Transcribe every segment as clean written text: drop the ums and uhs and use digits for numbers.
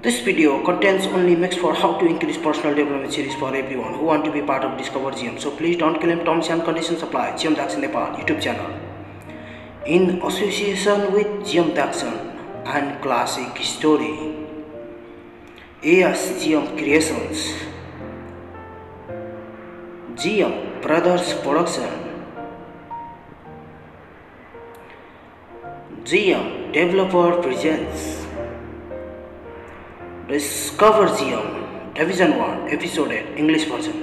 This video contains only mix for how to increase personal development series for everyone who want to be part of Discover GM. So please don't claim terms and conditions apply. GM Daxon Nepal YouTube channel. In association with GM Daxon and Classic Story, AS GM Creations, GM Brothers Production, GM Developer Presents, Discover GM Division 1 Episode 8 English version.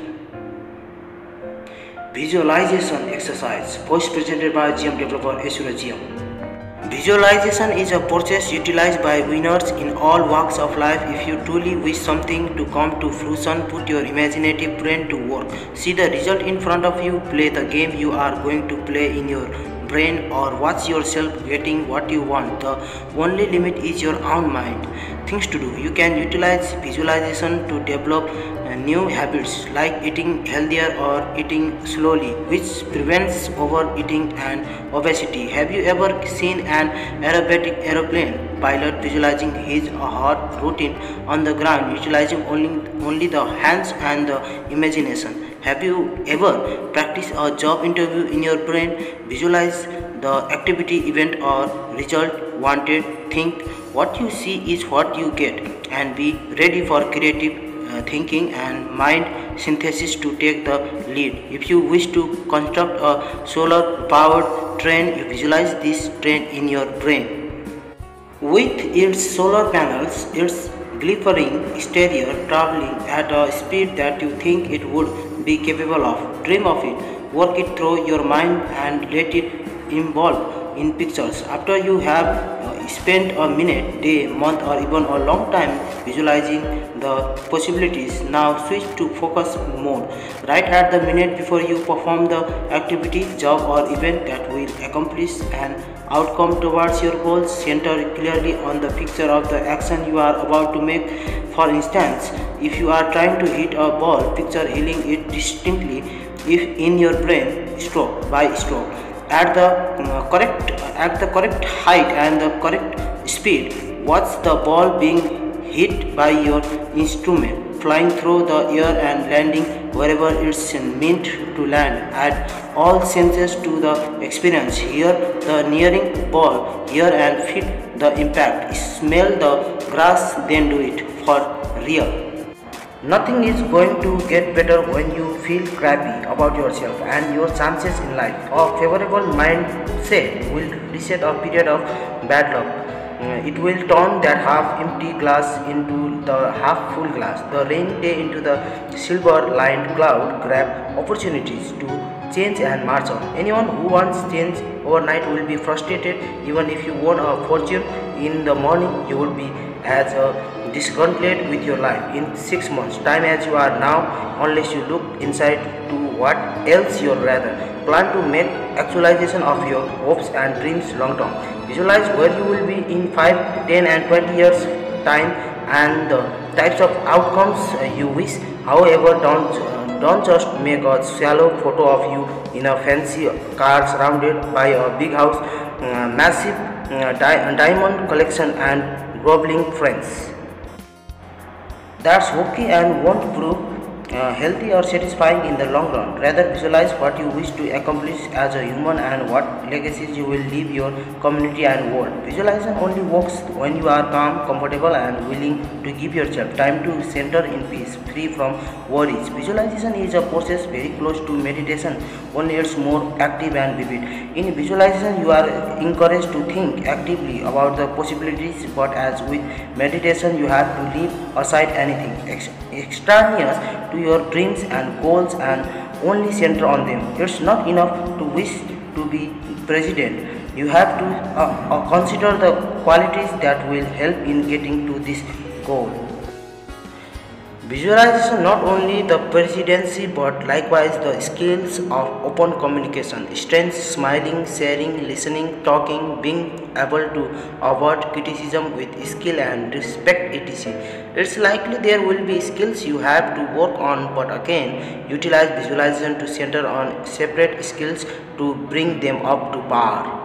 Visualization exercise voice presented by GM developer Asura GM. Visualization is a process utilized by winners in all walks of life. If you truly wish something to come to fruition, put your imaginative brain to work. See the result in front of you, play the game you are going to play in your brain, or watch yourself getting what you want. The only limit is your own mind. Things to do: you can utilize visualization to develop new habits like eating healthier or eating slowly, which prevents overeating and obesity. Have you ever seen an aerobatic aeroplane pilot visualizing his or her routine on the ground, utilizing only the hands and the imagination? Have you ever practiced a job interview in your brain? Visualize the activity, event or result wanted. Think what you see is what you get, and be ready for creative thinking and mind synthesis to take the lead. If you wish to construct a solar powered train, you visualize this train in your brain with its solar panels, its glittering exterior, traveling at a speed that you think it would be capable of. Dream of it, work it through your mind and let it evolve in pictures. After you have spent a minute, day, month or even a long time visualizing the possibilities, now switch to focus mode. Right at the minute before you perform the activity, job or event that will accomplish an outcome towards your goals, center clearly on the picture of the action you are about to make. For instance, if you are trying to hit a ball, picture hitting it distinctly if in your brain, stroke by stroke, at the correct height and the correct speed. Watch the ball being hit by your instrument, flying through the air and landing wherever it's meant to land. Add all senses to the experience. Hear the nearing ball, hear and feel the impact, smell the grass, then do it for real. Nothing is going to get better when you feel crappy about yourself and your chances in life. A favorable mindset will reset a period of bad luck. It will turn that half empty glass into the half full glass, the rainy day into the silver lined cloud. Grab opportunities to change and march on. Anyone who wants change overnight will be frustrated. Even if you won a fortune in the morning, you will be as discontented with your life in 6 months time as you are now, unless you look inside to what else you'd rather. Plan to make actualization of your hopes and dreams long term. Visualize where you will be in 5, 10 and 20 years time and the types of outcomes you wish. However, don't just make a shallow photo of you in a fancy car surrounded by a big house, massive diamond collection and groveling friends. That's okay and won't prove healthy or satisfying in the long run. Rather, visualize what you wish to accomplish as a human and what legacies you will leave your community and world. Visualization only works when you are calm, comfortable and willing to give yourself time to center in peace, free from worries. Visualization is a process very close to meditation, only it's more active and vivid. In visualization, you are encouraged to think actively about the possibilities, but as with meditation, you have to leave aside anything extraneous to your dreams and goals and only center on them. It's not enough to wish to be president. You have to consider the qualities that will help in getting to this goal. Visualization not only the presidency but likewise the skills of open communication, strength, smiling, sharing, listening, talking, being able to avoid criticism with skill and respect, etc. It's likely there will be skills you have to work on, but again, utilize visualization to center on separate skills to bring them up to par.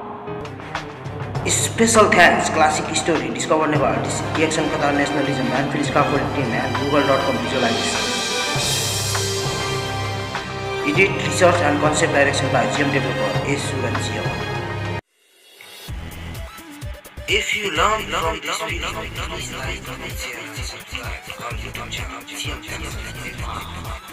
Special thanks Classic Story, Discover Never, Reaction Qatar Nationalism, and Phil Scaffold team and Google.com visualization. Edit, research and concept direction by GM developer A. Suraj GM. If you learn from this video, please like, comment, share, and subscribe to our YouTube channel GM.